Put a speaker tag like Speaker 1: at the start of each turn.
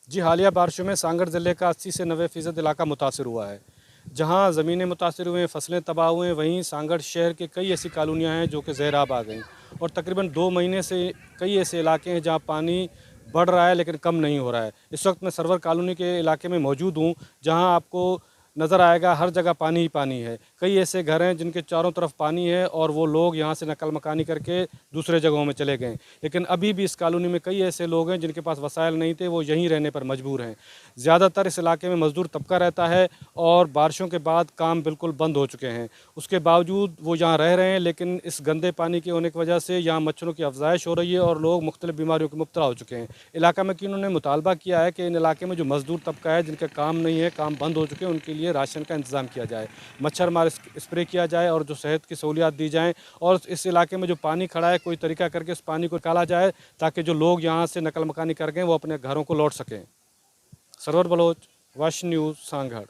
Speaker 1: जी, हालिया बारिशों में सांगड़ ज़िले का 80 से 90% इलाका मुतासिर हुआ है। जहां ज़मीनें मुतासिर हुई हैं, फसलें तबाह हुई हैं, वहीं सांगड़ शहर के कई ऐसी कॉलोनियां हैं जो कि ज़ैराब आ गईं। और तकरीबन 2 महीने से कई ऐसे इलाके हैं जहां पानी बढ़ रहा है लेकिन कम नहीं हो रहा है। इस वक्त मैं सरवर कॉलोनी के इलाके में मौजूद हूं, जहां आपको नज़र आएगा हर जगह पानी ही पानी है। कई ऐसे घर हैं जिनके चारों तरफ पानी है और वो लोग यहाँ से नकल मकानी करके दूसरे जगहों में चले गए। लेकिन अभी भी इस कॉलोनी में कई ऐसे लोग हैं जिनके पास वसाइल नहीं थे, वो यहीं रहने पर मजबूर हैं। ज़्यादातर इस इलाके में मजदूर तबका रहता है और बारिशों के बाद काम बिल्कुल बंद हो चुके हैं। उसके बावजूद वो यहाँ रह रहे हैं, लेकिन इस गंदे पानी के होने की वजह से यहाँ मच्छरों की अफजाइश हो रही है और लोग मुख्तलिफ बीमारियों के मुब्तला हो चुके हैं। इलाका में कि उन्होंने मुतालबा किया है कि इन इलाके में जो मजदूर तबका है जिनका काम नहीं है, काम बंद हो चुके हैं, उनके लिए राशन का इंतज़ाम किया जाए, मच्छर मार स्प्रे किया जाए और जो सेहत की सहूलियात दी जाएँ। और इस इलाके में जो पानी खड़ा है कोई तरीका करके इस पानी को निकाला जाए ताकि जो लोग यहाँ से नकल मकानी कर गए वो अपने घरों को लौट सकें। सरवर बलोच, वश न्यूज़, सांगड़।